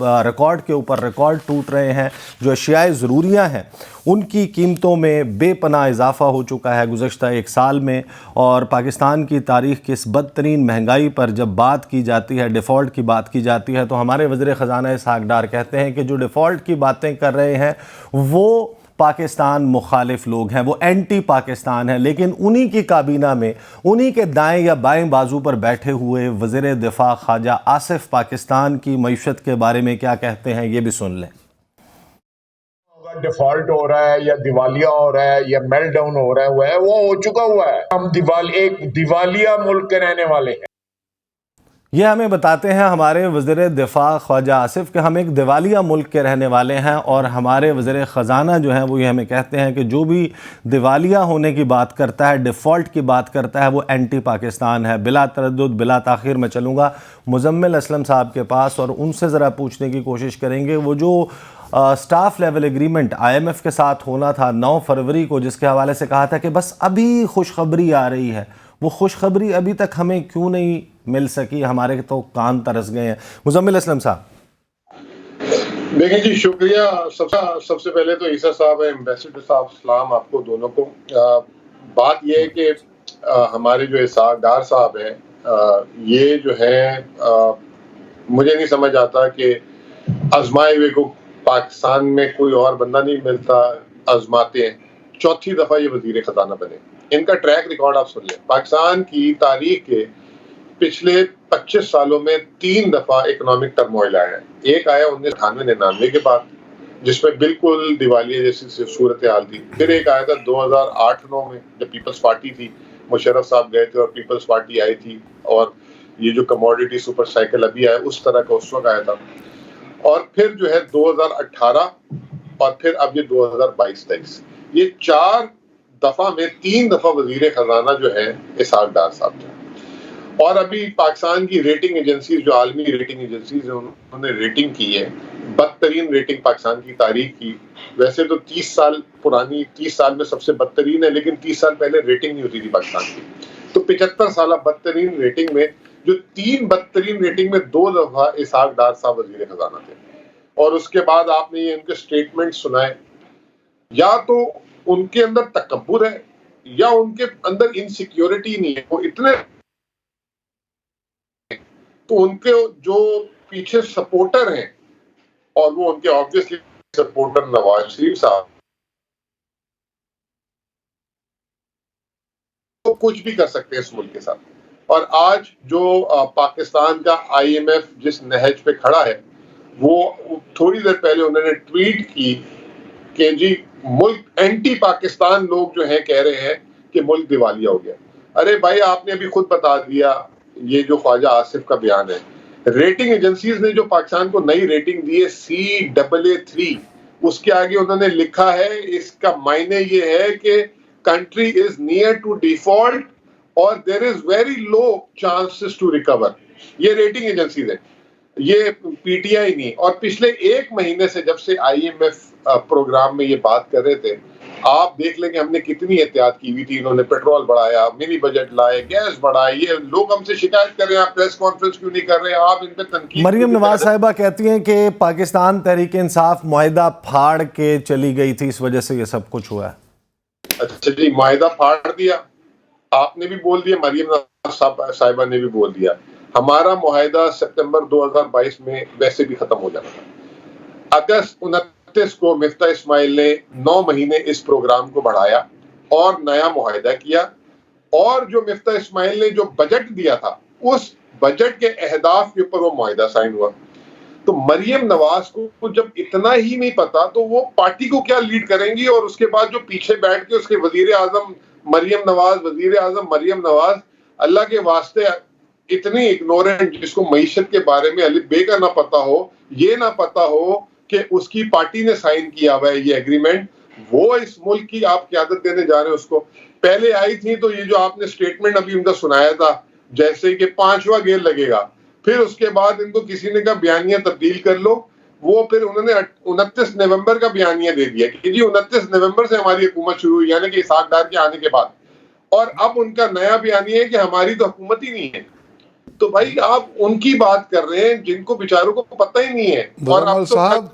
Record کے اوپر record ٹوٹ رہے ہیں. جو اشیائے ضروریاں ہیں ان کی قیمتوں میں بے پناہ اضافہ ہو چکا ہے گزشتہ ایک سال میں. اور پاکستان کی تاریخ کی اس بدترین مہنگائی پر جب بات کی جاتی ہے, ڈیفالٹ کی بات کی جاتی ہے, تو ہمارے وزیر خزانہ اسحاق ڈار کہتے ہیں کہ جو ڈیفالٹ کی باتیں کر رہے ہیں وہ پاکستان مخالف لوگ ہیں, وہ اینٹی پاکستان ہیں. لیکن انہی کی کابینہ میں انہی کے دائیں یا بائیں بازو پر بیٹھے ہوئے وزیر دفاع خواجہ آصف پاکستان کی معیشت کے بارے میں کیا کہتے ہیں, یہ بھی سن لیں. ڈیفالٹ ہو رہا ہے یا دیوالیہ ہو رہا ہے یا میل ڈاؤن ہو رہا ہے, وہ ہو چکا ہوا ہے. ہم ایک دیوالیہ ملک کے رہنے والے ہیں. یہ ہمیں بتاتے ہیں ہمارے وزیر دفاع خواجہ آصف کہ ہم ایک دیوالیہ ملک کے رہنے والے ہیں, اور ہمارے وزیر خزانہ جو ہیں وہ یہ ہمیں کہتے ہیں کہ جو بھی دیوالیہ ہونے کی بات کرتا ہے, ڈیفالٹ کی بات کرتا ہے, وہ اینٹی پاکستان ہے. بلا تردد بلا تاخیر میں چلوں گا مزمل اسلم صاحب کے پاس اور ان سے ذرا پوچھنے کی کوشش کریں گے وہ جو staff level agreement I M F کے ساتھ ہونا تھا 9 فروری کو, جس کے حوالے سے کہا تھا کہ بس ابھی خوشخبری آ رہی ہے, وہ خوشخبری ابھی تک ہمیں کیوں نہیں مل سکی؟ ہمارے تو کان ترس گئے ہیں. مزمل اسلم صاحب. دیکھیں جی, شکریہ. سب سے پہلے تو عیسیٰ صاحب ایمبیسڈر صاحب سلام آپ کو دونوں کو. بات یہ ہے کہ ہمارے جو اسحاق ڈار صاحب ہیں یہ جو ہے مجھے نہیں سمجھ آتا کہ آزمائے ہوئے کو پاکستان میں کوئی اور بندہ نہیں ملتا, آزماتے ہیں. 4تھی دفعہ یہ وزیر خزانہ بنے. ان کا ٹریک ریکارڈ آپ سن لیں. پاکستان کی تاریخ کے پچھلے 25 سالوں میں 3 دفعہ اکنامک ٹرموائل آیا ہے. ایک آیا 1998-99 کے بعد جس میں بالکل دیوالیہ جیسی صورتحال تھی. پھر ایک آیا تھا 2008-9 میں جب پیپلز پارٹی تھی, مشرف صاحب گئے تھے اور پیپلز پارٹی آئی تھی, اور یہ جو کموڈیٹی سپر سائیکل ابھی آیا اس طرح کا اس وقت آیا تھا. اور پھر جو ہے 2018 اور پھر اب یہ 2022-23, یہ 4 دفعہ میں 3 دفعہ وزیر خزانہ جو ہے اسحاق ڈار صاحب تھے. اور ابھی پاکستان کی ریٹنگ ایجنسیز جو عالمی ریٹنگ ایجنسیز ہیں انہوں نے ریٹنگ کی ہے, بدترین ریٹنگ پاکستان کی تاریخ کی. ویسے تو 30 سال پرانی, 30 سال میں سب سے بدترین ہے, لیکن 30 سال پہلے ریٹنگ نہیں ہوتی تھی پاکستان کی. تو 75 سالہ بدترین ریٹنگ میں جو 3 بدترین ریٹنگ میں 2 دفعہ اسحاق ڈار صاحب وزیر خزانہ تھے. اور اس کے بعد آپ نے یہ ان کے سٹیٹمنٹ سنائے, یا تو ان کے اندر تکبر ہے یا ان کے اندر انسیکیورٹی نہیں ہے. وہ اتنے تو ان کے جو پیچھے سپورٹر ہیں, اور وہ ان کے آبویسلی سپورٹر نواز شریف صاحب, وہ کچھ بھی کر سکتے ہیں اس ملک کے ساتھ. اور آج جو پاکستان کا آئی ایم ایف جس نہج پہ کھڑا ہے, وہ تھوڑی دیر پہلے انہوں نے ٹویٹ کی کہ جی ملک اینٹی پاکستان لوگ جو ہیں کہہ رہے ہیں کہ ملک دیوالیہ ہو گیا. ارے بھائی, آپ نے ابھی خود بتا دیا, یہ جو خواجہ آصف کا بیان ہے, ریٹنگ ایجنسیز نے جو پاکستان کو نئی ریٹنگ دی ہے CAA3, اس کے آگے انہوں نے لکھا ہے اس کا معنی یہ ہے کہ country is near to default اور there is very low chances to recover. یہ ریٹنگ ایجنسیز ہیں, یہ پی ٹی آئی نہیں. اور پچھلے 1 مہینے سے جب سے آئی ایم ایف پروگرام میں یہ بات کر رہے تھے, آپ دیکھ لیں کہ ہم نے کتنی احتیاط کی ہوئی تھی. انہوں نے پیٹرول بڑھایا, منی بجٹ لائے, گیس بڑھائے. یہ لوگ ہم سے شکایت کر رہے ہیں آپ پریس کانفرنس کیوں نہیں کر رہے, آپ ان پہ تنقید. مریم نواز صاحبہ کہتی ہیں کہ پاکستان تحریک انصاف معاہدہ پھاڑ کے چلی گئی تھی, اس وجہ سے یہ سب کچھ ہوا ہے. اچھا جی, معاہدہ پھاڑ دیا, آپ نے بھی بول دیا, مریم نواز صاحبہ نے بھی بول دیا. ہمارا معاہدہ سپتمبر 2022 میں ویسے بھی ختم ہو جانا تھا. اگست 29 کو مفتاح اسماعیل نے 9 مہینے اس پروگرام کو بڑھایا اور نیا معاہدہ کیا. اور جو مفتاح اسماعیل نے جو بجٹ دیا تھا, اس بجٹ کے اہداف کے اوپر وہ معاہدہ سائن ہوا. تو مریم نواز کو جب اتنا ہی نہیں پتا تو وہ پارٹی کو کیا لیڈ کریں گی؟ اور اس کے بعد جو پیچھے بیٹھ کے اس کے وزیر اعظم مریم نواز, وزیر اعظم مریم نواز, اللہ کے واسطے اتنی اگنورنٹ, جس کو معیشت کے بارے میں الف بے کا نہ پتا ہو, یہ نہ پتا ہو کہ اس کی پارٹی نے سائن کیا ہوا ہے یہ ایگریمنٹ, وہ اس ملک کی آپ قیادت دینے جا رہے ہیں اس کو. پہلے آئی تھی تو یہ جو آپ نے سٹیٹمنٹ ابھی ان کا سنایا تھا جیسے کہ 5واں گیئر لگے گا, پھر اس کے بعد ان کو کسی نے کہا بیانیہ تبدیل کر لو, وہ پھر انہوں نے 29 نومبر کا بیانیہ دے دیا کہ جی 29 نومبر سے ہماری حکومت شروع ہوئی, یعنی کہ اسحاق ڈار کے آنے کے بعد. اور اب ان کا نیا بیانیہ ہے کہ ہماری تو حکومت ہی نہیں ہے. تو بھائی آپ ان کی بات کر رہے ہیں جن کو بیچاروں کو پتہ ہی نہیں ہے. اور مزمل اب تو صاحب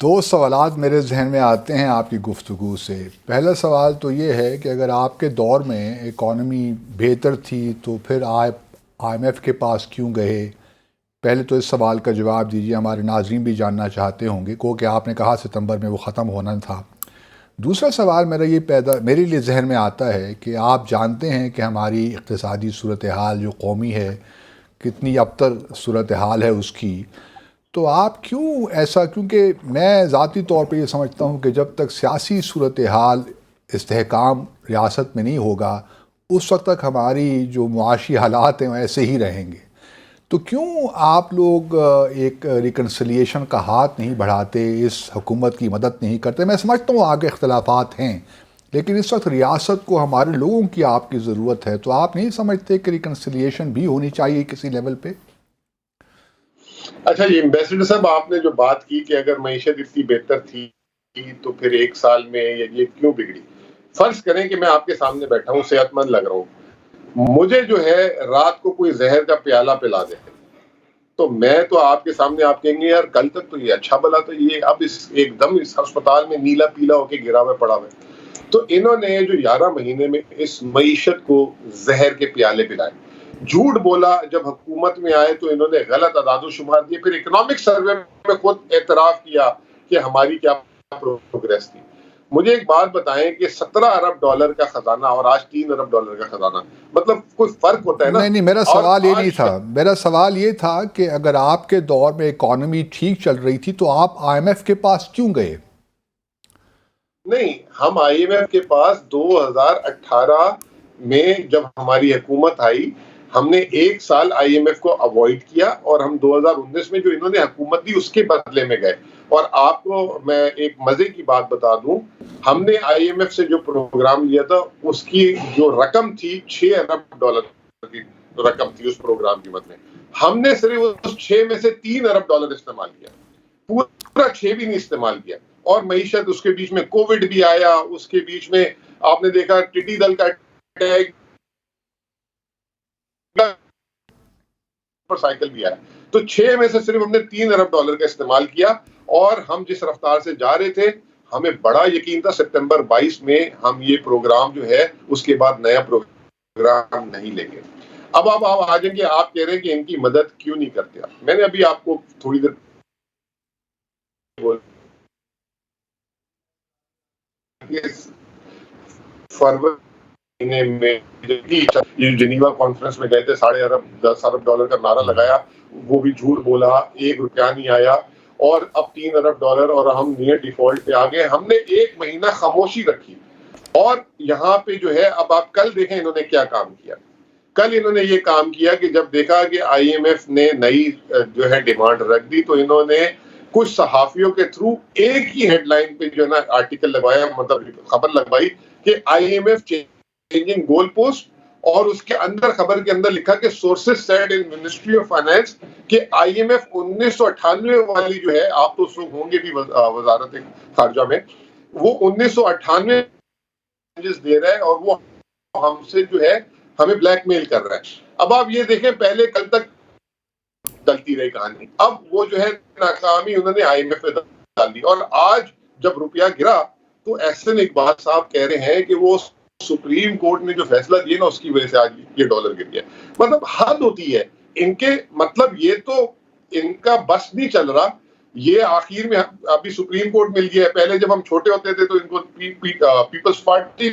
دو سوالات میرے ذہن میں آتے ہیں آپ کی گفتگو سے. پہلا سوال تو یہ ہے کہ اگر آپ کے دور میں اکانومی بہتر تھی تو پھر آپ آئی ایم ایف کے پاس کیوں گئے؟ پہلے تو اس سوال کا جواب دیجیے، ہمارے ناظرین بھی جاننا چاہتے ہوں گے کہ آپ نے کہا ستمبر میں وہ ختم ہونا تھا. دوسرا سوال میرے لیے ذہن میں آتا ہے کہ آپ جانتے ہیں کہ ہماری اقتصادی صورتحال جو قومی ہے کتنی ابتر صورتحال ہے اس کی، تو آپ کیوں ایسا، کیونکہ میں ذاتی طور پہ یہ سمجھتا ہوں کہ جب تک سیاسی صورتحال استحکام ریاست میں نہیں ہوگا اس وقت تک ہماری جو معاشی حالات ہیں ایسے ہی رہیں گے. تو کیوں آپ لوگ ایک ریکنسلیشن کا ہاتھ نہیں بڑھاتے، اس حکومت کی مدد نہیں کرتے؟ میں سمجھتا ہوں آگے اختلافات ہیں لیکن اس وقت ریاست کو ہمارے لوگوں کی آپ کی ضرورت ہے، تو آپ نہیں سمجھتے کہ ریکنسلیشن بھی ہونی چاہیے کسی لیول پہ؟ اچھا جی ایمبیسڈر صاحب، آپ نے جو بات کی کہ اگر معیشت اتنی بہتر تھی تو پھر ایک سال میں یہ کیوں بگڑی. فرض کریں کہ میں آپ کے سامنے بیٹھا ہوں، صحت مند لگ رہا ہوں، مجھے جو ہے رات کو کوئی زہر کا پیالہ پلا دے تو میں تو آپ کے سامنے آپ کہیں گے یار کل تک تو یہ اچھا بلا تھا، یہ اب ایک دم اس ہسپتال میں نیلا پیلا ہو کے گرا ہوا پڑا ہوا. تو انہوں نے جو 11 مہینے میں اس معیشت کو زہر کے پیالے پلائے، جھوٹ بولا. جب حکومت میں آئے تو انہوں نے غلط اعداد و شمار دیے، پھر اکنامک سروے میں خود اعتراف کیا کہ ہماری کیا پروگریس تھی. مجھے ایک بات بتائیں کہ 17 ارب ڈالر کا خزانہ اور آج 3 ارب ڈالر کا خزانہ، مطلب کوئی فرق ہوتا ہے نا؟ نہیں، میرا سوال یہ نہیں تھا. میرا سوال یہ تھا کہ اگر آپ کے دور میں اکانومی ٹھیک چل رہی تھی تو آپ آئی ایم ایف کے پاس کیوں گئے؟ نہیں، ہم آئی ایم ایف کے پاس 2018 میں جب ہماری حکومت آئی ہم نے ایک سال آئی ایم ایف کو اوائڈ کیا اور ہم 2019 میں جو انہوں نے حکومت دی اس کے بدلے میں گئے. اور آپ کو میں ایک مزے کی بات بتا دوں، ہم نے آئی ایم ایف سے جو پروگرام لیا تھا اس کی جو رقم تھی 6 ارب ڈالر کی رقم تھی اس پروگرام کی مد میں. ہم نے صرف اس 6 میں سے 3 ارب ڈالر استعمال کیا، پورا 6 بھی نہیں استعمال کیا. اور معیشت، اس کے بیچ میں کووڈ بھی آیا، اس کے بیچ میں آپ نے دیکھا ٹڈی دل کا اٹیک پر سائیکل بھی آیا. تو 6 میں سے صرف ہم نے 3 ارب ڈالر کا استعمال کیا اور ہم جس رفتار سے جا رہے تھے ہمیں بڑا یقین تھا سپتمبر 22 میں ہم یہ پروگرام جو ہے اس کے بعد نیا پروگرام نہیں لیں گے. اب آپ آ جائیں گے، آپ کہہ رہے ہیں کہ ان کی مدد کیوں نہیں کرتے. میں نے ابھی آپ کو تھوڑی دیر فروری میں جنیوا کانفرنس میں گئے تھے، 10 ارب ڈالر کا نعرہ لگایا، وہ بھی جھوٹ بولا، 1 روپیہ نہیں آیا اور اب 3 ارب ڈالر اور ہم نیئر ڈیفالٹ پہ آ گئے. ہم نے 1 مہینہ خاموشی رکھی اور یہاں پہ جو ہے اب آپ کل دیکھیں انہوں نے کیا کام کیا. کل انہوں نے یہ کام کیا کہ جب دیکھا کہ آئی ایم ایف نے نئی جو ہے ڈیمانڈ رکھ دی تو انہوں نے کچھ صحافیوں کے تھرو ایک ہی ہیڈ لائن پہ جو ہے نا آرٹیکل لگوایا، مطلب خبر لگوائی کہ I M F changing goal post, اور اس کے اندر خبر کے اندر لکھا کہ sources said in ministry of finance کہ آئی ایم ایف 1998 والی جو ہے، آپ تو اس وقت ہوں گے بھی وزارت خارجہ میں، وہ 1998 دے رہا ہے اور وہ ہم سے جو ہے ہمیں بلیک میل کر رہا ہے. اب آپ یہ دیکھیں، پہلے کل تک چلتی رہی کہانی، اب وہ جو ہے ناکامی انہوں نے آئی ایم ایف پہ ڈال دی. اور آج جب روپیہ گرا تو احسن اقبال صاحب کہہ رہے ہیں کہ وہ سپریم کورٹ نے جو فیصلہ دیا نا اس کی وجہ سے آج یہ ڈالر گر گیا. مطلب حد ہوتی ہے ان کے، مطلب یہ تو ان کا بس نہیں چل رہا. یہ آخر میں ابھی سپریم کورٹ مل گیا ہے، پہلے جب ہم چھوٹے ہوتے تھے تو ان کو پیپلز پارٹی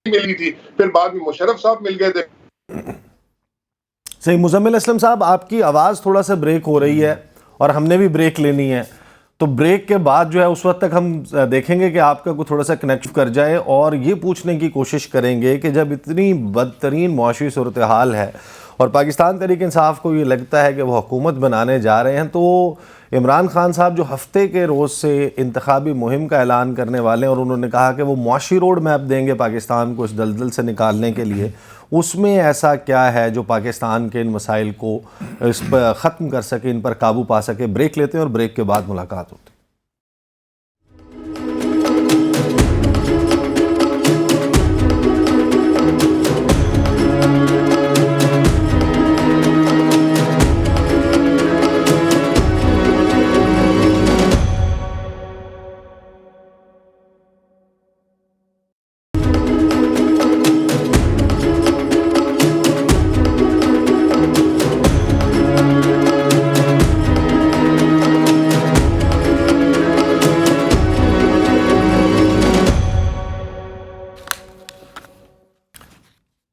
ملی تھی، پھر بعد میں مشرف صاحب مل گئے تھے. صحیح. مزمل اسلم صاحب، آپ کی آواز تھوڑا سا بریک ہو رہی ہے اور ہم نے بھی بریک لینی ہے، تو بریک کے بعد جو ہے اس وقت تک ہم دیکھیں گے کہ آپ کا کوئی تھوڑا سا کنیکٹ کر جائے اور یہ پوچھنے کی کوشش کریں گے کہ جب اتنی بدترین معاشی صورتحال ہے اور پاکستان تحریک انصاف کو یہ لگتا ہے کہ وہ حکومت بنانے جا رہے ہیں، تو عمران خان صاحب جو ہفتے کے روز سے انتخابی مہم کا اعلان کرنے والے ہیں اور انہوں نے کہا کہ وہ معاشی روڈ میپ دیں گے پاکستان کو اس دلدل سے نکالنے کے لیے، اس میں ایسا کیا ہے جو پاکستان کے ان مسائل کو اس پر ختم کر سکے، ان پر قابو پا سکے؟ بریک لیتے ہیں اور بریک کے بعد ملاقات ہوتی ہے.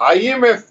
IMF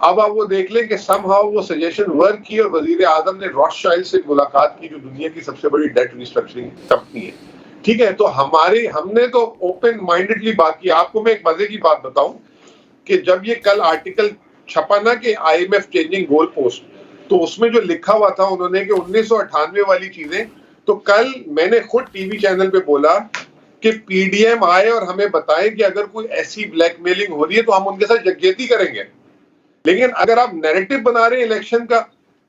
اب آپ وہ دیکھ لیں کہ سم ہاؤ وہ سجیشن ورک کی اور وزیر اعظم نے روتشائلڈ سے ملاقات کی جو دنیا کی سب سے بڑی ڈیٹ ریسٹرکچرنگ کمپنی ہے. ٹھیک ہے, تو ہم نے تو اوپن مائنڈڈلی بات کی. آپ کو میں ایک مزے کی بات بتاؤں کہ جب یہ کل آرٹیکل چھپا نا کہ I M F changing goal post, تو اس میں جو لکھا ہوا تھا انہوں نے کہ 1998 والی چیزیں, تو کل میں نے خود ٹی وی چینل پہ بولا کہ پی ڈی ایم آئے اور ہمیں بتائیں کہ اگر کوئی ایسی بلیک میلنگ ہو رہی ہے تو ہم ان کے ساتھ یکجہتی کریں گے. لیکن اگر آپ نیریٹو بنا رہے ہیں الیکشن کا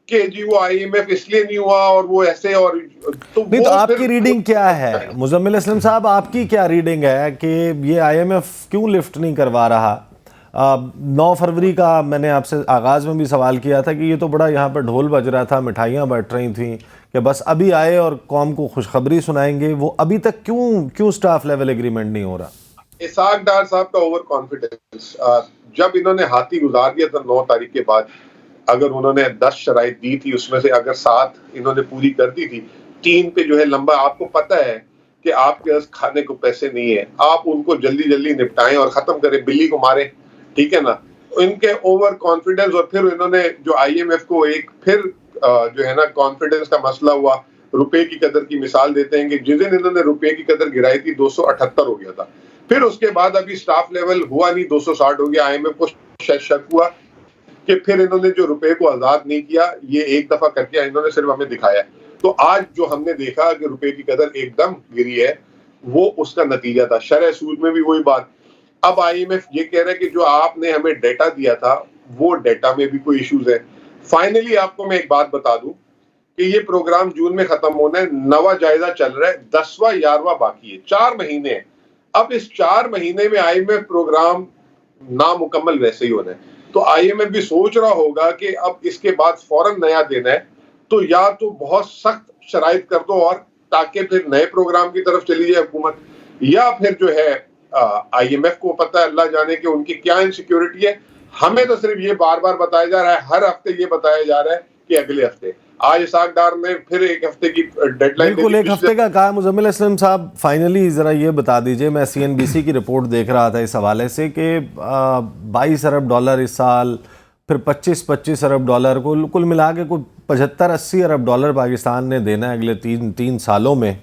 کہ جی وہ آئی ایم ایف اس لیے نہیں ہوا اور وہ ایسے اور نہیں, تو آپ کی ریڈنگ کیا ہے مزمل اسلم صاحب, آپ کی کیا ریڈنگ ہے کہ یہ آئی ایم ایف کیوں لفٹ نہیں کروا رہا؟ 9 فروری کا میں نے آپ سے آغاز میں بھی سوال کیا تھا کہ یہ تو بڑا یہاں پر ڈھول بج رہا تھا, مٹھائیاں بٹ رہی تھیں کہ بس ابھی آئے اور قوم کو خوشخبری سنائیں گے. وہ ابھی تک کیوں سٹاف لیول ایگریمنٹ نہیں ہو رہا؟ اسحاق ڈار صاحب کا اوور کانفیڈنس. جب انہوں نے ہاتھی گزار دیا تھا 9 تاریخ کے بعد, اگر انہوں نے 10 شرائط دی تھی اس میں سے اگر 7 انہوں نے پوری کر دی تھی, 3 پہ جو ہے لمبا, آپ کو پتہ ہے کہ آپ کے پاس کھانے کو پیسے نہیں ہیں, آپ ان کو جلدی جلدی نپٹائیں اور ختم کریں, بلی کو ماریں. ٹھیک ہے نا, ان کے اوور کانفیڈنس. اور پھر انہوں نے جو آئی ایم ایف کو ایک پھر جو ہے نا کانفیڈنس کا مسئلہ ہوا, روپے کی قدر کی مثال دیتے ہیں کہ جس دن انہوں نے روپے کی قدر گرائی تھی 278 ہو گیا تھا. پھر اس کے بعد ابھی سٹاف لیول ہوا نہیں, 260 ہو گیا. آئی ایم ایف کو شک ہوا کہ پھر انہوں نے جو روپے کو آزاد نہیں کیا, یہ ایک دفعہ کر کے انہوں نے صرف ہمیں دکھایا. تو آج جو ہم نے دیکھا کہ روپے کی قدر ایک دم گری ہے, وہ اس کا نتیجہ تھا. شرح سود میں بھی وہی بات. اب آئی ایم ایف یہ کہہ رہا ہے کہ جو آپ نے ہمیں ڈیٹا دیا تھا وہ ڈیٹا میں بھی کوئی ایشوز ہے. فائنلی آپ کو میں ایک بات بتا دوں کہ یہ پروگرام جون میں ختم ہونا ہے, 9واں جائزہ چل رہا ہے, 10واں 11واں باقی ہے, 4 مہینے ہیں. اب اس 4 مہینے میں آئی ایم ایف پروگرام نامکمل ویسے ہی ہونا ہے. تو آئی ایم ایف بھی سوچ رہا ہوگا کہ اب اس کے بعد فوراً نیا دینا ہے, تو یا تو بہت سخت شرائط کر دو اور تاکہ پھر نئے پروگرام کی طرف چلی جائے حکومت, یا پھر جو ہے آئی ایم ایف کو پتہ ہے اللہ جانے کہ ان کی کیا انسیکیورٹی ہے. ہمیں تو صرف یہ بار بار بتایا جا رہا ہے, ہر ہفتے یہ بتایا جا رہا ہے کہ اگلے ہفتے. آج اسحاق ڈار نے پھر ایک ہفتے کی ڈیڈ لائن, بالکل ایک ہفتے کا کہا. مزمل اسلم صاحب فائنلی ذرا یہ بتا دیجئے, میں سی این بی سی کی رپورٹ دیکھ رہا تھا اس حوالے سے کہ 22 ارب ڈالر اس سال, پھر 25 ارب ڈالر کو کل ملا کے کوئی 75-80 ارب ڈالر پاکستان نے دینا ہے اگلے 3 سالوں میں.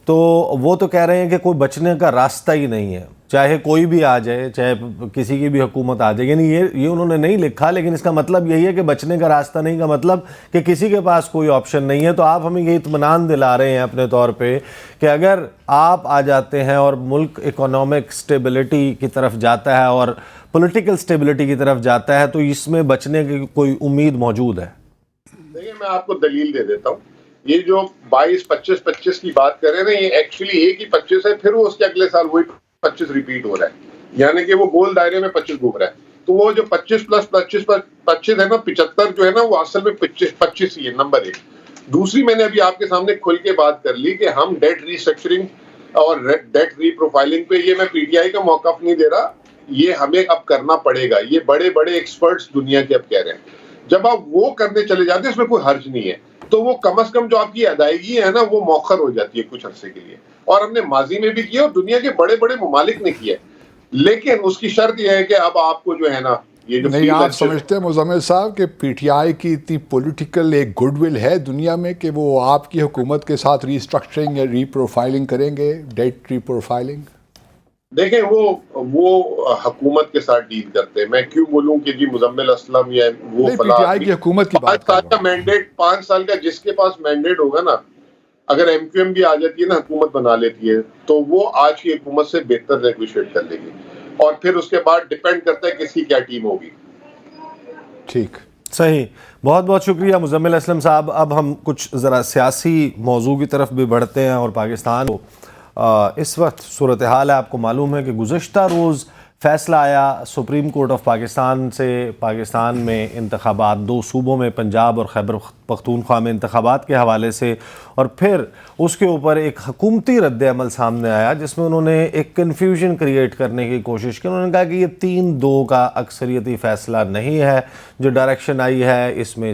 تو وہ تو کہہ رہے ہیں کہ کوئی بچنے کا راستہ ہی نہیں ہے, چاہے کوئی بھی آ جائے, چاہے کسی کی بھی حکومت آ جائے. یعنی یہ انہوں نے نہیں لکھا, لیکن اس کا مطلب یہی ہے کہ بچنے کا راستہ نہیں کا مطلب کہ کسی کے پاس کوئی آپشن نہیں ہے. تو آپ ہمیں یہ اطمینان دلا رہے ہیں اپنے طور پہ کہ اگر آپ آ جاتے ہیں اور ملک اکنامک سٹیبلٹی کی طرف جاتا ہے اور پولیٹیکل سٹیبلٹی کی طرف جاتا ہے, تو اس میں بچنے کی کوئی امید موجود ہے؟ دیکھیں میں آپ کو دلیل دے دیتا ہوں. یہ جو 22-25 کی بات کر رہے ہیں نا, یہ ایکچولی ایک ہی 25 ہے, پھر وہ اس کے اگلے سال وہی 25 ریپیٹ ہو رہا ہے, یعنی کہ وہ گول دائرے میں 25 گھوم رہا ہے. تو وہ جو 25 + 25 ہے نا, 75 جو ہے نا, وہ اصل میں 25 ہی ہے, نمبر 1. دوسری میں نے ابھی آپ کے سامنے کھل کے بات کر لی کہ ہم ڈیٹ ریسٹرکچرنگ اور ڈیٹ ری پروفائلنگ پہ, یہ میں پی ٹی آئی کا موقف نہیں دے رہا, یہ ہمیں اب کرنا پڑے گا. یہ بڑے بڑے ایکسپرٹس دنیا کے اب کہہ رہے ہیں. جب آپ وہ کرنے چلے جاتے ہیں اس میں کوئی حرج نہیں ہے, تو وہ کم از کم جو آپ کی ادائیگی ہے نا وہ مؤخر ہو جاتی ہے کچھ عرصے کے لیے. اور ہم نے ماضی میں بھی کیا اور دنیا کے بڑے بڑے ممالک نے کیا, لیکن اس کی شرط یہ ہے کہ اب آپ کو جو ہے نا یہ جو نہیں, آپ سمجھتے ہیں مزمل صاحب کہ پی ٹی آئی کی اتنی پولیٹیکل ایک گڈ ول ہے دنیا میں کہ وہ آپ کی حکومت کے ساتھ ری اسٹرکچرنگ یا ری پروفائلنگ کریں گے, ڈیٹ ری پروفائلنگ؟ دیکھیں وہ حکومت کے ساتھ ڈیل کرتے ہیں. میں کیوں بولوں کہ جی مزمل اسلم یا وہ پی ٹی آئی کی حکومت کی بات کر رہا ہوں. مینڈیٹ 5 سال کا جس کے پاس مینڈیٹ ہوگا نا, اگر ایم کیو ایم بھی آ جاتی ہے نا, حکومت بنا لیتی ہے, تو وہ آج کی حکومت سے بہتر نیگوشیٹ کر لے گی. اور پھر اس کے بعد ڈیپینڈ کرتا ہے کس کی کیا ٹیم ہوگی. ٹھیک, صحیح, بہت بہت شکریہ مزمل اسلم صاحب. اب ہم کچھ ذرا سیاسی موضوع کی طرف بھی بڑھتے ہیں. اور پاکستان کو اس وقت صورتحال ہے, آپ کو معلوم ہے کہ گزشتہ روز فیصلہ آیا سپریم کورٹ آف پاکستان سے, پاکستان میں انتخابات 2 صوبوں میں, پنجاب اور خیبر پختونخوا میں انتخابات کے حوالے سے، اور پھر اس کے اوپر ایک حکومتی رد عمل سامنے آیا جس میں انہوں نے ایک کنفیوژن کریٹ کرنے کی کوشش کی۔ انہوں نے کہا کہ یہ 3-2 کا اکثریتی فیصلہ نہیں ہے جو ڈائریکشن آئی ہے، اس میں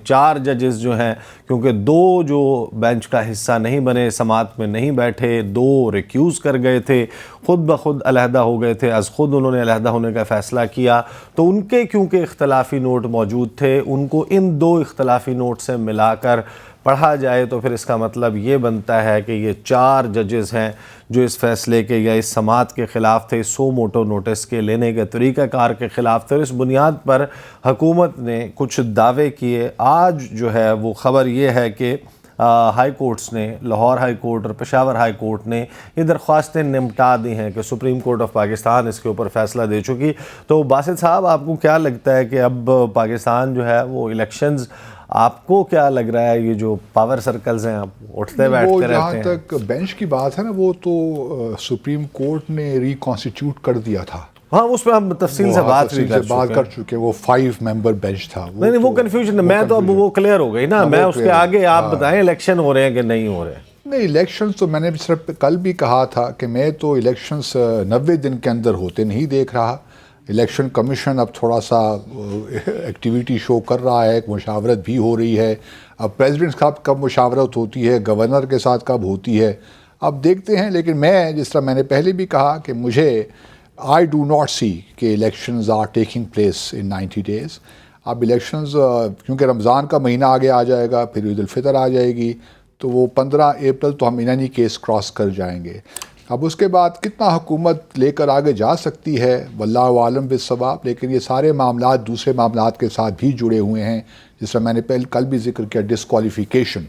4 ججز جو ہیں، کیونکہ 2 جو بینچ کا حصہ نہیں بنے، سماعت میں نہیں بیٹھے، 2 ریکیوز کر گئے تھے، خود بخود علیحدہ ہو گئے تھے، از خود انہوں نے علیحدہ ہونے کا فیصلہ کیا، تو ان کے کیونکہ اختلافی نوٹ موجود تھے، ان کو ان 2 اختلافی نوٹ سے ملا کر پڑھا جائے تو پھر اس کا مطلب یہ بنتا ہے کہ یہ 4 ججز ہیں جو اس فیصلے کے یا اس سماعت کے خلاف تھے، سو موٹو نوٹس کے لینے کے طریقہ کار کے خلاف تھے، اور اس بنیاد پر حکومت نے کچھ دعوے کیے۔ آج جو ہے وہ خبر یہ ہے کہ ہائی کورٹس نے، لاہور ہائی کورٹ اور پشاور ہائی کورٹ نے یہ درخواستیں نمٹا دی ہیں کہ سپریم کورٹ آف پاکستان اس کے اوپر فیصلہ دے چکی۔ تو باسط صاحب، آپ کو کیا لگتا ہے کہ اب پاکستان جو ہے وہ الیکشنز، آپ کو کیا لگ رہا ہے یہ جو پاور سرکلز ہیں آپ اٹھتے بیٹھتے رہتے ہیں؟ جہاں تک بینچ کی بات ہے نا، وہ تو سپریم کورٹ نے ریکانسٹیٹیوٹ کر دیا تھا۔ ہاں، اس میں ہم تفصیل سے بات بھی کر چکے، وہ 5 ممبر بینچ تھا۔ نہیں، وہ کنفیوژن میں تو اب وہ کلیئر ہو گئی نا، میں اس کے آگے آپ بتائیں الیکشن ہو رہے ہیں کہ نہیں ہو رہے؟ نہیں، الیکشنز تو میں نے صرف کل بھی کہا تھا کہ میں تو الیکشنز 90 دن کے اندر ہوتے نہیں دیکھ رہا۔ الیکشن کمیشن اب تھوڑا سا ایکٹیویٹی شو کر رہا ہے، مشاورت بھی ہو رہی ہے۔ اب پریزیڈنٹ صاحب کب مشاورت ہوتی ہے، گورنر کے ساتھ کب ہوتی ہے، اب دیکھتے ہیں۔ لیکن میں، جس طرح میں نے پہلے بھی کہا کہ مجھے I do not see کہ elections are taking place in 90 days۔ اب elections کیونکہ رمضان کا مہینہ آگے آ جائے گا، پھر عید الفطر آ جائے گی، تو وہ 15 اپریل تو ہم انہی کیس کراس کر جائیں گے۔ اب اس کے بعد کتنا حکومت لے کر آگے جا سکتی ہے، واللہ عالم بالصواب، لیکن یہ سارے معاملات دوسرے معاملات کے ساتھ بھی جڑے ہوئے ہیں، جس طرح میں نے کل بھی ذکر کیا، ڈسکوالیفیکیشن،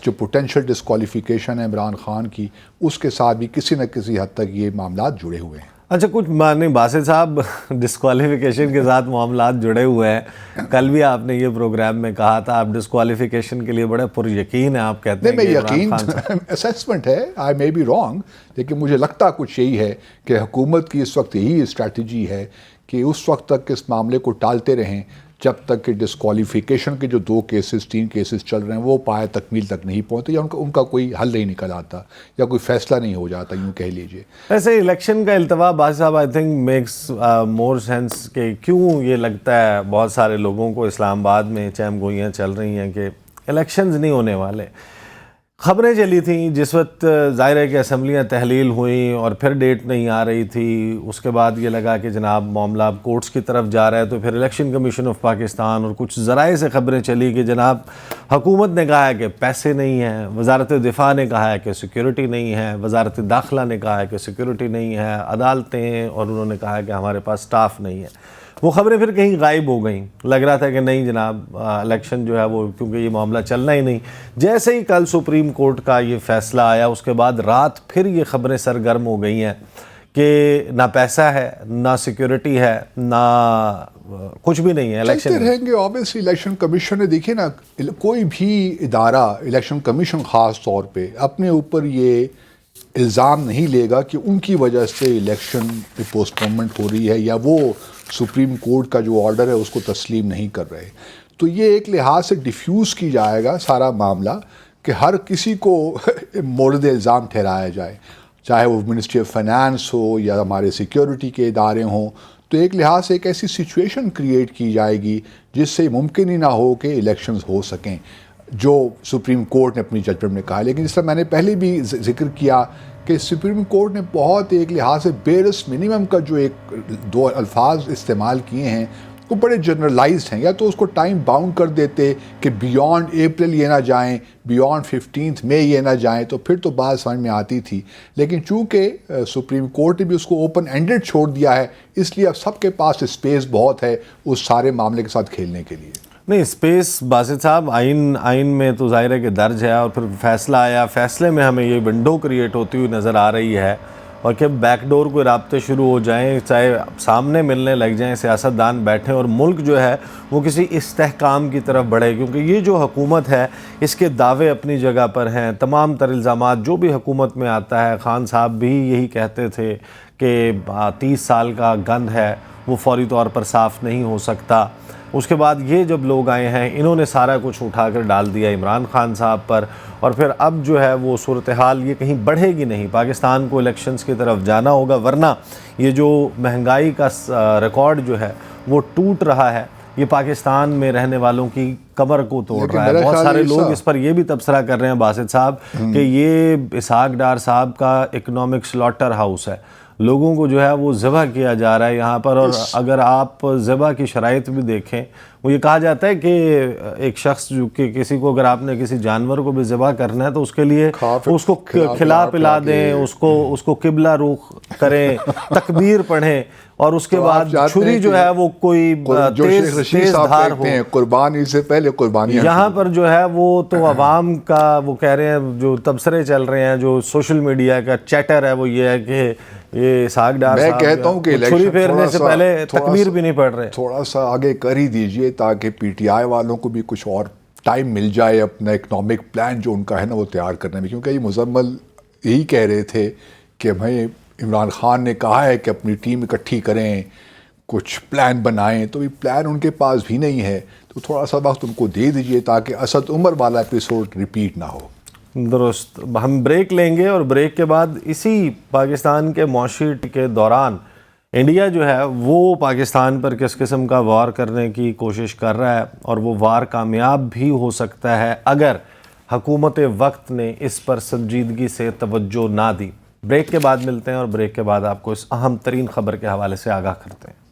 جو پوٹینشیل ڈسکوالیفیکیشن ہے عمران خان کی، اس کے ساتھ بھی کسی نہ کسی حد تک یہ معاملات جڑے ہوئے ہیں۔ اچھا، کچھ نہیں، باسط صاحب ڈسکوالیفیکیشن کے ساتھ معاملات جڑے ہوئے ہیں، کل بھی آپ نے یہ پروگرام میں کہا تھا آپ ڈسکوالیفیکیشن کے لیے بڑے پر یقین ہیں، آپ کہتے ہیں کہ یقین اسیسمنٹ ہے، آئی مے بی رانگ، لیکن مجھے لگتا کچھ یہی ہے کہ حکومت کی اس وقت یہی اسٹریٹجی ہے کہ اس وقت تک اس معاملے کو ٹالتے رہیں جب تک کہ ڈسکوالیفیکیشن کے جو 2 کیسز 3 کیسز چل رہے ہیں وہ پائے تکمیل تک نہیں پہنچتے، یا ان کا کوئی حل نہیں نکل آتا، یا کوئی فیصلہ نہیں ہو جاتا، یوں کہہ لیجئے۔ ایسے الیکشن کا التوا باسط صاحب I think makes more sense کہ کیوں یہ لگتا ہے بہت سارے لوگوں کو اسلام آباد میں چہم گوئیاں چل رہی ہیں کہ الیکشنز نہیں ہونے والے۔ خبریں چلی تھیں جس وقت ظاہر ہے کہ اسمبلیاں تحلیل ہوئیں اور پھر ڈیٹ نہیں آ رہی تھی، اس کے بعد یہ لگا کہ جناب معاملہ اب کورٹس کی طرف جا رہا ہے، تو پھر الیکشن کمیشن آف پاکستان اور کچھ ذرائع سے خبریں چلی کہ جناب حکومت نے کہا ہے کہ پیسے نہیں ہیں، وزارت دفاع نے کہا ہے کہ سیکیورٹی نہیں ہے، وزارت داخلہ نے کہا ہے کہ سیکیورٹی نہیں ہے، عدالتیں، اور انہوں نے کہا ہے کہ ہمارے پاس سٹاف نہیں ہے۔ وہ خبریں پھر کہیں غائب ہو گئیں، لگ رہا تھا کہ نہیں جناب الیکشن جو ہے وہ، کیونکہ یہ معاملہ چلنا ہی نہیں۔ جیسے ہی کل سپریم کورٹ کا یہ فیصلہ آیا، اس کے بعد رات پھر یہ خبریں سرگرم ہو گئی ہیں کہ نہ پیسہ ہے، نہ سیکیورٹی ہے، نہ کچھ بھی نہیں ہے۔ الیکشن چلتے رہیں گے اوبیسلی۔ الیکشن کمیشن نے، دیکھیے نا، کوئی بھی ادارہ، الیکشن کمیشن خاص طور پہ اپنے اوپر یہ الزام نہیں لے گا کہ ان کی وجہ سے الیکشن کی پوسٹپونمنٹ ہو رہی ہے یا وہ سپریم کورٹ کا جو آرڈر ہے اس کو تسلیم نہیں کر رہے۔ تو یہ ایک لحاظ سے ڈیفیوز کی جائے گا سارا معاملہ کہ ہر کسی کو مورد الزام ٹھہرایا جائے، چاہے وہ منسٹری آف فائنانس ہو یا ہمارے سیکیورٹی کے ادارے ہوں۔ تو ایک لحاظ سے ایک ایسی سچویشن کریٹ کی جائے گی جس سے ممکن ہی نہ ہو کہ الیکشنز ہو سکیں، جو سپریم کورٹ نے اپنی ججمنٹ میں کہا۔ لیکن جس طرح میں نے پہلے بھی ذکر کیا کہ سپریم کورٹ نے بہت ایک لحاظ سے بیرس منیمم کا جو 2 الفاظ استعمال کیے ہیں وہ بڑے جنرلائزڈ ہیں، یا تو اس کو ٹائم باؤنڈ کر دیتے کہ بیونڈ اپریل یہ نہ جائیں، بیونڈ 15 مئی یہ نہ جائیں، تو پھر تو بات سمجھ میں آتی تھی۔ لیکن چونکہ سپریم کورٹ نے بھی اس کو اوپن اینڈڈ چھوڑ دیا ہے، اس لیے اب سب کے پاس اسپیس بہت ہے اس سارے معاملے کے ساتھ کھیلنے کے لیے۔ نہیں، اسپیس باسط صاحب آئین میں تو ظاہر ہے کہ درج ہے، اور پھر فیصلہ آیا، فیصلے میں ہمیں یہ ونڈو کریٹ ہوتی ہوئی نظر آ رہی ہے، اور کہ بیک ڈور کوئی رابطے شروع ہو جائیں، چاہے سامنے ملنے لگ جائیں، سیاستدان بیٹھیں، اور ملک جو ہے وہ کسی استحکام کی طرف بڑھے، کیونکہ یہ جو حکومت ہے اس کے دعوے اپنی جگہ پر ہیں، تمام تر الزامات جو بھی حکومت میں آتا ہے، خان صاحب بھی یہی کہتے تھے کہ 30 سال کا گند ہے، وہ فوری طور پر صاف نہیں ہو سکتا۔ اس کے بعد یہ جب لوگ آئے ہیں انہوں نے سارا کچھ اٹھا کر ڈال دیا عمران خان صاحب پر، اور پھر اب جو ہے وہ صورتحال یہ کہیں بڑھے گی نہیں، پاکستان کو الیکشنز کی طرف جانا ہوگا، ورنہ یہ جو مہنگائی کا ریکارڈ جو ہے وہ ٹوٹ رہا ہے، یہ پاکستان میں رہنے والوں کی کمر کو توڑ رہا ہے۔ بہت سارے لوگ اس پر یہ بھی تبصرہ کر رہے ہیں باسط صاحب کہ یہ اسحاق ڈار صاحب کا اکنامک سلاٹر ہاؤس ہے، لوگوں کو جو ہے وہ ذبح کیا جا رہا ہے یہاں پر، اور اگر آپ ذبح کی شرائط بھی دیکھیں، وہ یہ کہا جاتا ہے کہ ایک شخص جو کہ کسی کو اگر آپ نے کسی جانور کو بھی ذبح کرنا ہے تو اس کے لیے اس کو کھلا پلا دیں، اس کو قبلہ رخ کریں، تکبیر پڑھیں، اور اس کے بعد چھری جو ہے وہ کوئی تیز دھار ہو۔ قربانی سے پہلے قربانی یہاں پر جو ہے وہ تو عوام کا وہ کہہ رہے ہیں، جو تبصرے چل رہے ہیں، جو سوشل میڈیا کا چیٹر ہے وہ یہ ہے کہ یہ اسحاق ڈار میں کہتا ہوں کہ چھری پھیرنے سے پہلے تکبیر بھی نہیں پڑھ رہے۔ تھوڑا سا آگے کر ہی دیجئے تاکہ پی ٹی آئی والوں کو بھی کچھ اور ٹائم مل جائے اپنا اکنامک پلان جو ان کا ہے نا وہ تیار کرنے میں، کیونکہ یہ مزمل یہی کہہ رہے تھے کہ ہمیں عمران خان نے کہا ہے کہ اپنی ٹیم اکٹھی کریں، کچھ پلان بنائیں، تو یہ پلان ان کے پاس بھی نہیں ہے، تو تھوڑا سا وقت ان کو دے دیجئے تاکہ اسد عمر والا ایپیسوڈ ریپیٹ نہ ہو۔ درست، ہم بریک لیں گے، اور بریک کے بعد اسی پاکستان کے معاشی کے دوران انڈیا جو ہے وہ پاکستان پر کس قسم کا وار کرنے کی کوشش کر رہا ہے، اور وہ وار کامیاب بھی ہو سکتا ہے اگر حکومت وقت نے اس پر سنجیدگی سے توجہ نہ دی۔ بریک کے بعد ملتے ہیں، اور بریک کے بعد آپ کو اس اہم ترین خبر کے حوالے سے آگاہ کرتے ہیں۔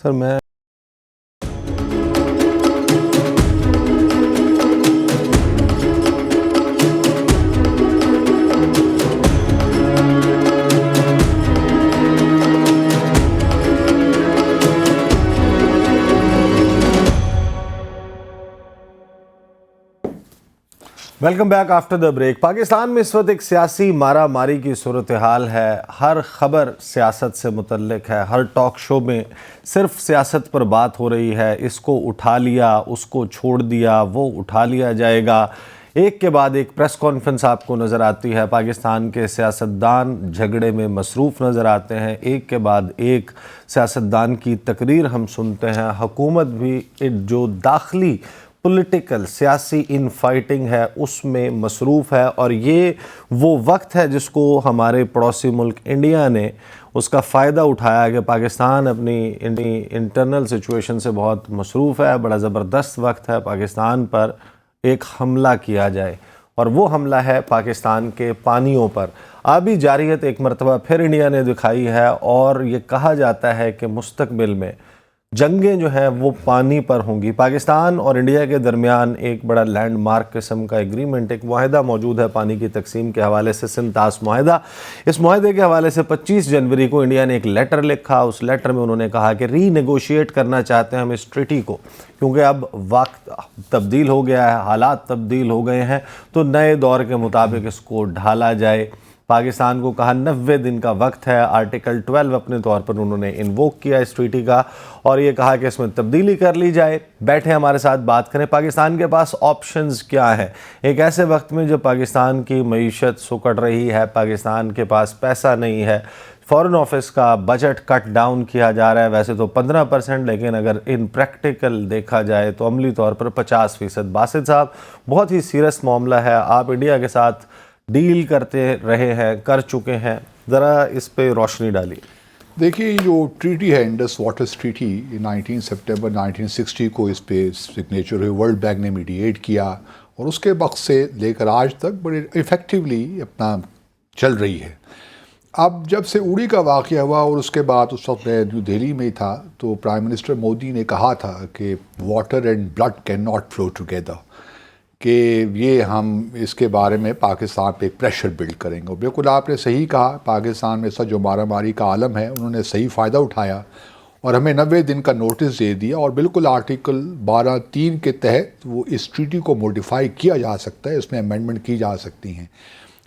سر میں welcome back after the break. Pakistan میں اس وقت ایک سیاسی مارا ماری کی صورتحال ہے، ہر خبر سیاست سے متعلق ہے، ہر ٹاک شو میں صرف سیاست پر بات ہو رہی ہے، اس کو اٹھا لیا، اس کو چھوڑ دیا، وہ اٹھا لیا جائے گا، ایک کے بعد ایک پریس کانفرنس آپ کو نظر آتی ہے، پاکستان کے سیاستدان جھگڑے میں مصروف نظر آتے ہیں، ایک کے بعد ایک سیاستدان کی تقریر ہم سنتے ہیں، حکومت بھی جو داخلی پولیٹیکل سیاسی ان فائٹنگ ہے اس میں مصروف ہے، اور یہ وہ وقت ہے جس کو ہمارے پڑوسی ملک انڈیا نے اس کا فائدہ اٹھایا کہ پاکستان اپنی انٹرنل سچویشن سے بہت مصروف ہے، بڑا زبردست وقت ہے پاکستان پر ایک حملہ کیا جائے، اور وہ حملہ ہے پاکستان کے پانیوں پر۔ آبی جارحیت ایک مرتبہ پھر انڈیا نے دکھائی ہے، اور یہ کہا جاتا ہے کہ مستقبل میں جنگیں جو ہیں وہ پانی پر ہوں گی۔ پاکستان اور انڈیا کے درمیان ایک بڑا لینڈ مارک قسم کا ایگریمنٹ، ایک معاہدہ موجود ہے پانی کی تقسیم کے حوالے سے، سنتاس معاہدہ۔ اس معاہدے کے حوالے سے 25 جنوری کو انڈیا نے ایک لیٹر لکھا، اس لیٹر میں انہوں نے کہا کہ ری نیگوشیٹ کرنا چاہتے ہیں ہم اس ٹریٹی کو، کیونکہ اب وقت تبدیل ہو گیا ہے، حالات تبدیل ہو گئے ہیں، تو نئے دور کے مطابق اس کو ڈھالا جائے۔ پاکستان کو کہا 90 دن کا وقت ہے، آرٹیکل 12 اپنے طور پر انہوں نے انووک کیا اس ٹریٹی کا، اور یہ کہا کہ اس میں تبدیلی کر لی جائے، بیٹھے ہمارے ساتھ بات کریں۔ پاکستان کے پاس آپشنز کیا ہیں ایک ایسے وقت میں جب پاکستان کی معیشت سکڑ رہی ہے، پاکستان کے پاس پیسہ نہیں ہے، فارن آفس کا بجٹ کٹ ڈاؤن کیا جا رہا ہے، ویسے تو 15%، لیکن اگر ان پریکٹیکل دیکھا جائے تو عملی طور پر 50%۔ باسط صاحب، بہت ہی سیریس معاملہ ہے، آپ انڈیا کے ساتھ ڈیل کرتے رہے ہیں، کر چکے ہیں، ذرا اس پہ روشنی ڈالی۔ دیکھیے جو ٹریٹی ہے انڈس واٹرز ٹریٹی، 19 سپٹمبر 1960 کو اس پہ سگنیچر ہوئی، ورلڈ بینک نے میڈییٹ کیا، اور اس کے وقت سے لے کر آج تک بڑے ایفیکٹیولی اپنا چل رہی ہے۔ اب جب سے اوڑی کا واقعہ ہوا، اور اس کے بعد اس وقت میں نیو دہلی میں تھا، تو پرائم منسٹر مودی نے کہا تھا کہ water and blood can not flow together, کہ یہ ہم اس کے بارے میں پاکستان پہ ایک پریشر بلڈ کریں گے۔ بالکل آپ نے صحیح کہا، پاکستان میں سا جو مارا ماری کا عالم ہے انہوں نے صحیح فائدہ اٹھایا، اور ہمیں 90 دن کا نوٹس دے دیا، اور بالکل آرٹیکل 12(3) کے تحت وہ اس ٹریٹی کو موڈیفائی کیا جا سکتا ہے، اس میں امینڈمنٹ کی جا سکتی ہیں۔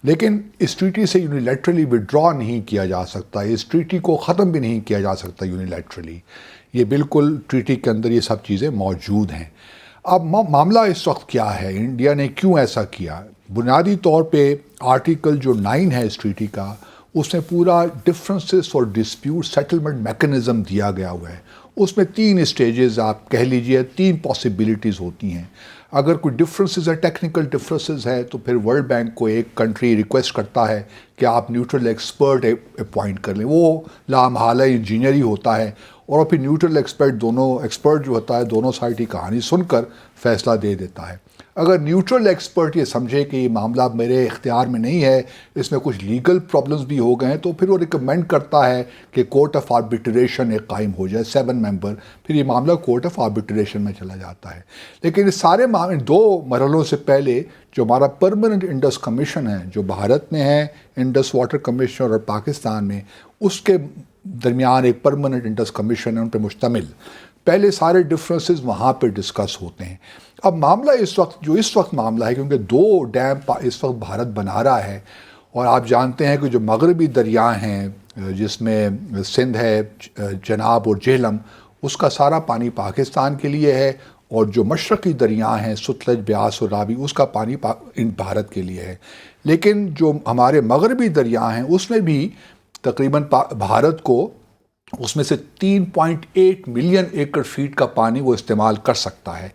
لیکن اس ٹریٹی سے یونیلیٹرلی وڈرا نہیں کیا جا سکتا، اس ٹریٹی کو ختم بھی نہیں کیا جا سکتا یونیلیٹرلی، یہ بالکل ٹریٹی کے اندر یہ سب چیزیں موجود ہیں۔ اب معاملہ اس وقت کیا ہے، انڈیا نے کیوں ایسا کیا؟ بنیادی طور پہ آرٹیکل جو 9 ہے اس ٹریٹی کا، اس میں پورا ڈفرینسز اور ڈسپیوٹ سیٹلمنٹ میکنزم دیا گیا ہوا ہے۔ اس میں 3 اسٹیجز آپ کہہ لیجئے، 3 پاسبلٹیز ہوتی ہیں۔ اگر کوئی ڈفرینسز ہے، ٹیکنیکل ڈفرینسز ہے، تو پھر ورلڈ بینک کو ایک کنٹری ریکویسٹ کرتا ہے کہ آپ نیوٹرل ایکسپرٹ اپوائنٹ کر لیں، وہ لامحالہ انجینئر ہی ہوتا ہے، اور پھر نیوٹرل ایکسپرٹ جو ہوتا ہے دونوں سائڈ کی کہانی سن کر فیصلہ دے دیتا ہے۔ اگر نیوٹرل ایکسپرٹ یہ سمجھے کہ یہ معاملہ میرے اختیار میں نہیں ہے، اس میں کچھ لیگل پرابلمز بھی ہو گئے ہیں، تو پھر وہ ریکمینڈ کرتا ہے کہ کورٹ آف آربیٹریشن ایک قائم ہو جائے 7 ممبر، پھر یہ معاملہ کورٹ آف آربیٹریشن میں چلا جاتا ہے۔ لیکن اس سارے 2 مرحلوں سے پہلے جو ہمارا پرماننٹ انڈس کمیشن ہے، جو بھارت میں ہے انڈس واٹر کمیشن اور پاکستان میں، اس کے درمیان ایک پرماننٹ انڈس کمیشن ہے ان پہ مشتمل، پہلے سارے ڈفرینسز وہاں پہ ڈسکس ہوتے ہیں۔ اب معاملہ اس وقت معاملہ ہے کیونکہ 2 ڈیم اس وقت بھارت بنا رہا ہے، اور آپ جانتے ہیں کہ جو مغربی دریا ہیں جس میں سندھ ہے، چناب اور جہلم، اس کا سارا پانی پاکستان کے لیے ہے، اور جو مشرقی دریا ہیں ستلج، بیاس اور راوی، اس کا پانی بھارت کے لیے ہے۔ لیکن جو ہمارے مغربی دریا ہیں اس میں بھی تقریباً بھارت کو اس میں سے 3.8 ملین ایکڑ فیٹ کا پانی وہ استعمال کر سکتا ہے،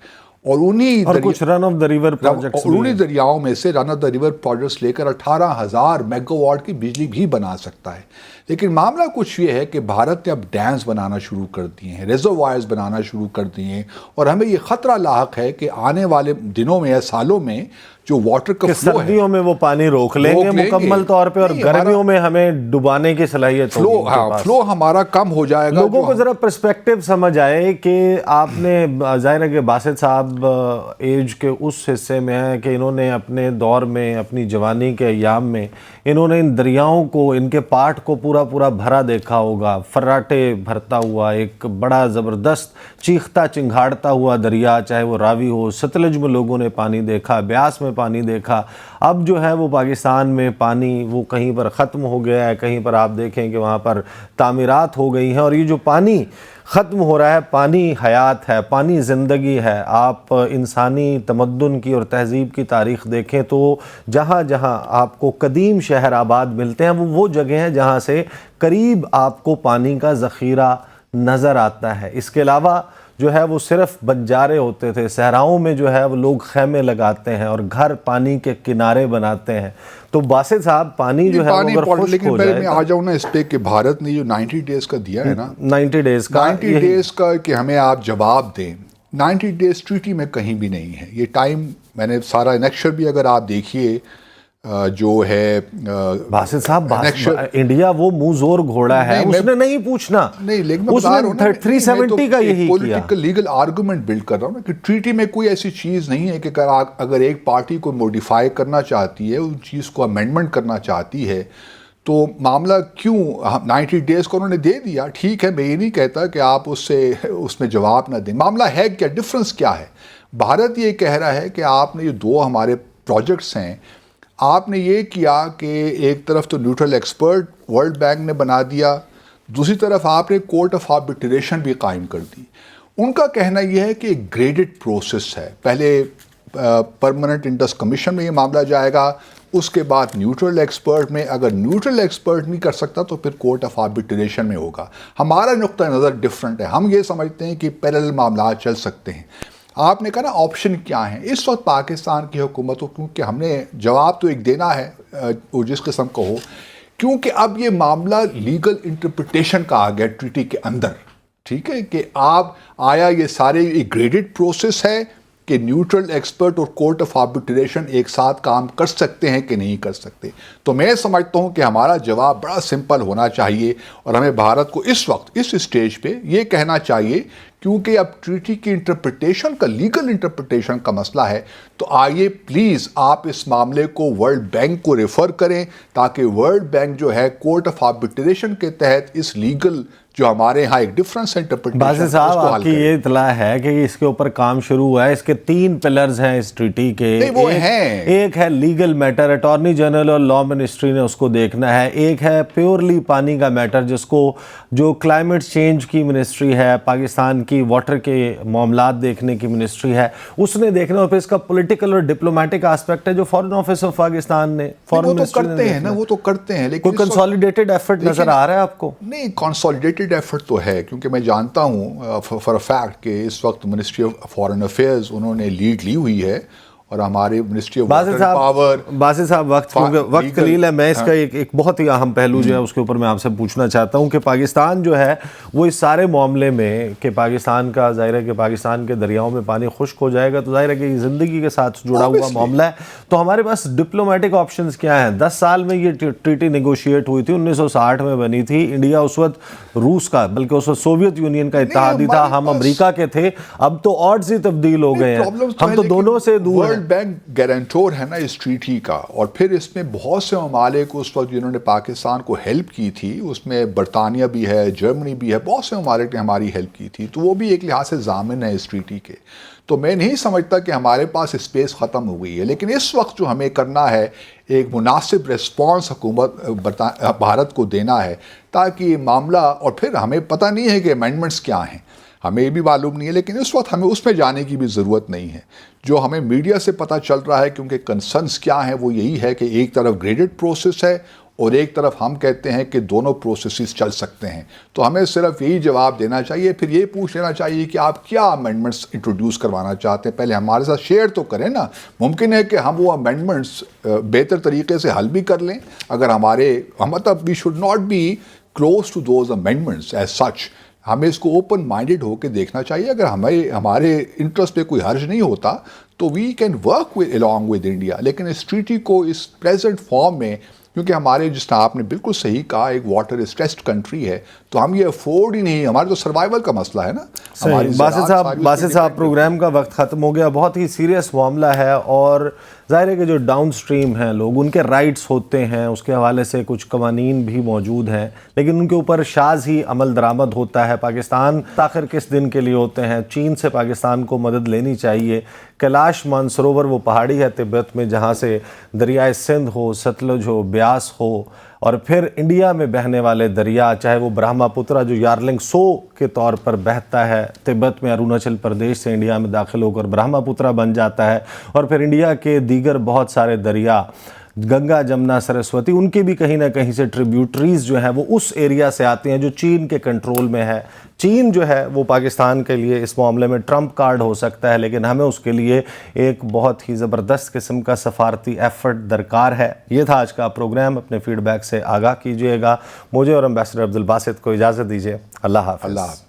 اور کچھ رن آف دا ریور پروجیکٹس، انہی دریاؤں میں سے رن آف دا ریور پروجیکٹس لے کر 18,000 میگا واٹ کی بجلی بھی بنا سکتا ہے۔ لیکن معاملہ کچھ یہ ہے کہ بھارت نے اب ڈیمز بنانا شروع کر دیے ہیں، ریزروائرز بنانا شروع کر دیے ہیں، اور ہمیں یہ خطرہ لاحق ہے کہ آنے والے دنوں میں یا سالوں میں جو واٹر کا فلو ہے، سردیوں میں وہ پانی روک لیں گے مکمل طور پہ، اور گرمیوں میں ہمیں ڈبانے کی صلاحیت ہوگی، فلو ہمارا کم ہو جائے گا۔ لوگوں کو ذرا پرسپیکٹیو سمجھ آئے کہ آپ نے ظاہر ہے کہ باسط صاحب ایج کے اس حصے میں ہیں کہ انہوں نے اپنے دور میں، اپنی جوانی کے ایام میں، انہوں نے ان دریاؤں کو، ان کے پارٹ کو پورا بھرا دیکھا ہوگا، فراٹے بھرتا ہوا ایک بڑا زبردست چیختا چنگھاڑتا ہوا دریا، چاہے وہ راوی ہو، ستلج میں لوگوں نے پانی دیکھا، بیاس میں پانی دیکھا۔ اب جو ہے وہ پاکستان میں پانی وہ کہیں پر ختم ہو گیا ہے، کہیں پر آپ دیکھیں کہ وہاں پر تعمیرات ہو گئی ہیں، اور یہ جو پانی ختم ہو رہا ہے، پانی حیات ہے، پانی زندگی ہے۔ آپ انسانی تمدن کی اور تہذیب کی تاریخ دیکھیں تو جہاں جہاں آپ کو قدیم شہر آباد ملتے ہیں، وہ جگہ ہیں جہاں سے قریب آپ کو پانی کا ذخیرہ نظر آتا ہے۔ اس کے علاوہ جو ہے وہ صرف بنجارے ہوتے تھے، صحراؤں میں جو ہے وہ لوگ خیمے لگاتے ہیں اور گھر پانی کے کنارے بناتے ہیں۔ تو باسط صاحب پانی جو ہے وہ اگر خشک لیکن ہو پہلے جائے، میں آ جاؤں نا اس پہ کہ بھارت نے جو 90 ڈیز کا دیا ہے نا، 90 ڈیز کا کہ ہمیں آپ جواب دیں، 90 ڈیز ٹریٹی میں کہیں بھی نہیں ہے۔ یہ ٹائم میں نے سارا انیکشر بھی اگر آپ دیکھیے جو ہے باسط صاحب، انڈیا وہ منہ زور گھوڑا ہے، اس نے نہیں پوچھنا، نہیں، لیکن اس نے 370 کا یہی کیا۔ پولیٹیکل لیگل آرگومنٹ بلڈ کر رہا ہوں نا کہ ٹریٹی میں کوئی ایسی چیز نہیں ہے کہ اگر ایک پارٹی کو موڈیفائی کرنا چاہتی ہے، اس چیز کو امینڈمنٹ کرنا چاہتی ہے، تو معاملہ کیوں 90 ڈیز کو انہوں نے دے دیا، ٹھیک ہے، میں یہ نہیں کہتا کہ آپ اس میں جواب نہ دیں۔ معاملہ ہے کیا، ڈفرنس کیا ہے؟ بھارت یہ کہہ رہا ہے کہ آپ نے یہ 2 ہمارے پروجیکٹس ہیں، آپ نے یہ کیا کہ ایک طرف تو نیوٹرل ایکسپرٹ ورلڈ بینک نے بنا دیا، دوسری طرف آپ نے کورٹ آف آربیٹریشن بھی قائم کر دی۔ ان کا کہنا یہ ہے کہ ایک گریڈڈ پروسیس ہے، پہلے پرماننٹ انڈس کمیشن میں یہ معاملہ جائے گا، اس کے بعد نیوٹرل ایکسپرٹ میں، اگر نیوٹرل ایکسپرٹ نہیں کر سکتا تو پھر کورٹ آف آربیٹریشن میں ہوگا۔ ہمارا نقطہ نظر ڈیفرنٹ ہے، ہم یہ سمجھتے ہیں کہ پیرلل معاملات چل سکتے ہیں۔ آپ نے کہا نا آپشن کیا ہیں اس وقت پاکستان کی حکومت کو، کیونکہ ہم نے جواب تو ایک دینا ہے جس قسم کا ہو، کیونکہ اب یہ معاملہ لیگل انٹرپریٹیشن کا آ گیا ٹریٹی کے اندر، ٹھیک ہے، کہ آپ آیا یہ سارے ایک گریڈڈ پروسیس ہے کہ نیوٹرل ایکسپرٹ اور کورٹ آف آربیٹریشن ایک ساتھ کام کر سکتے ہیں کہ نہیں کر سکتے۔ تو میں سمجھتا ہوں کہ ہمارا جواب بڑا سمپل ہونا چاہیے، اور ہمیں بھارت کو اس وقت اس اسٹیج پہ یہ کہنا چاہیے کیونکہ اب ٹریٹی کی انٹرپریٹیشن کا لیگل انٹرپریٹیشن کا مسئلہ ہے، تو آئیے پلیز آپ اس معاملے کو ورلڈ بینک کو ریفر کریں تاکہ ورلڈ بینک جو ہے کورٹ آف آربیٹریشن کے تحت اس لیگل جو ہمارے ہاں ایک ڈفرنس انٹرپریٹیشن باسط صاحب آپ کی یہ اطلاع ہے کہ اس کے اوپر کام شروع ہوا ہے. اس کے 3 پلرز ہیں اس ٹریٹی کے. وہ ہیں، ایک ہے لیگل میٹر، اٹارنی جنرل اور لا منسٹری نے اس کو دیکھنا ہے. ایک ہے پیورلی پانی کا میٹر جس کو جو کلائمیٹ چینج کی منسٹری ہے، پاکستان کی واٹر کے معاملات دیکھنے کی منسٹری ہے، اس نے دیکھنا. اور پھر اس کا پولیٹیکل اور ڈپلومیٹک آسپیکٹ ہے جو فارن آفس آف پاکستان نے فارن منسٹری نے کرتے ہیں نا، وہ تو کرتے ہیں، لیکن کوئی کنسولیڈیٹڈ ایفرٹ نظر آ رہا ہے آپ کو؟ نہیں، کنسولیڈیٹڈ ایفرٹ تو ہے، کیونکہ میں جانتا ہوں فار اے فیکٹ کہ اس وقت منسٹری آف فارن افیئرز انہوں نے لیڈ لی ہوئی ہے، اور ہماری ministry of water power. Basit صاحب وقت قلیل ہے، میں اس کا ایک بہت ہی اہم پہلو جو ہے اس کے اوپر میں آپ سے پوچھنا چاہتا ہوں کہ پاکستان جو ہے وہ اس سارے معاملے میں کہ پاکستان کا ظاہر ہے کہ پاکستان کے دریاؤں میں پانی خشک ہو جائے گا تو ظاہر ہے کہ زندگی کے ساتھ جڑا ہوا معاملہ ہے. تو ہمارے پاس ڈپلومیٹک آپشنز کیا ہیں؟ 10 سال میں یہ ٹریٹی نیگوشیٹ ہوئی تھی، 1960 میں بنی تھی. انڈیا اس وقت روس کا بلکہ اس وقت سوویت یونین کا اتحادی تھا، ہم امریکہ کے تھے. اب تو آڈز ہی تبدیل ہو گئے ہیں، ہم تو دونوں سے دور ہیں. ورلڈ بینک گارنٹور ہے نا اس ٹریٹی کا، اور پھر اس میں بہت سے ممالک اس وقت جنہوں نے پاکستان کو ہیلپ کی تھی، اس میں برطانیہ بھی ہے، جرمنی بھی ہے، بہت سے ممالک نے ہماری ہیلپ کی تھی، تو وہ بھی ایک لحاظ سے ضامن ہے اس ٹریٹی کے. تو میں نہیں سمجھتا کہ ہمارے پاس اسپیس ختم ہو گئی ہے، لیکن اس وقت جو ہمیں کرنا ہے ایک مناسب ریسپانس حکومت بھارت کو دینا ہے تاکہ یہ معاملہ، اور پھر ہمیں پتہ نہیں ہے کہ امینڈمنٹس کیا ہیں، ہمیں یہ بھی معلوم نہیں ہے، لیکن اس وقت ہمیں اس میں جانے کی بھی ضرورت نہیں ہے. جو ہمیں میڈیا سے پتہ چل رہا ہے، کیونکہ کنسرنس کیا ہیں وہ یہی ہے کہ ایک طرف گریڈڈ پروسیس ہے اور ایک طرف ہم کہتے ہیں کہ دونوں پروسیسز چل سکتے ہیں. تو ہمیں صرف یہی جواب دینا چاہیے، پھر یہ پوچھ لینا چاہیے کہ آپ کیا امینڈمنٹس انٹروڈیوس کروانا چاہتے ہیں، پہلے ہمارے ساتھ شیئر تو کریں نا. ممکن ہے کہ ہم وہ امینڈمنٹس بہتر طریقے سے حل بھی کر لیں، اگر مطلب we should not be close to those amendments as such. ہمیں اس کو اوپن مائنڈڈ ہو کے دیکھنا چاہیے. اگر ہمارے انٹرسٹ پہ کوئی حرج نہیں ہوتا تو we can work along with India. لیکن اس ٹریٹی کو اس پریزنٹ فارم میں، کیونکہ ہمارے جس طرح آپ نے بالکل صحیح کہا ایک واٹر اسٹریسڈ کنٹری ہے، تو ہم یہ افورڈ ہی نہیں، ہمارے تو سروائیول کا مسئلہ ہے نا. باسط صاحب پروگرام کا وقت ختم ہو گیا. بہت ہی سیریس معاملہ ہے، اور ظاہر ہے کہ جو ڈاؤن سٹریم ہیں لوگ، ان کے رائٹس ہوتے ہیں، اس کے حوالے سے کچھ قوانین بھی موجود ہیں، لیکن ان کے اوپر شاذ ہی عمل درآمد ہوتا ہے. پاکستان آخر کس دن کے لیے ہوتے ہیں؟ چین سے پاکستان کو مدد لینی چاہیے. کیلاش مانسروور وہ پہاڑی ہے تبت میں جہاں سے دریائے سندھ ہو، ستلج ہو، بیاس ہو، اور پھر انڈیا میں بہنے والے دریا، چاہے وہ برہما پترا جو یارلنگ سو کے طور پر بہتا ہے تبت میں، اروناچل پردیش سے انڈیا میں داخل ہو کر برہما پترا بن جاتا ہے، اور پھر انڈیا کے دیگر بہت سارے دریا، گنگا، جمنا، سرسوتی، ان کی بھی کہیں نہ کہیں سے ٹریبیوٹریز جو ہیں وہ اس ایریا سے آتی ہیں جو چین کے کنٹرول میں ہے. چین جو ہے وہ پاکستان کے لیے اس معاملے میں ٹرمپ کارڈ ہو سکتا ہے، لیکن ہمیں اس کے لیے ایک بہت ہی زبردست قسم کا سفارتی ایفرٹ درکار ہے. یہ تھا آج کا پروگرام. اپنے فیڈ بیک سے آگاہ کیجیے گا. مجھے اور امبیسڈر عبدالباسط کو اجازت دیجیے. اللہ حافظ.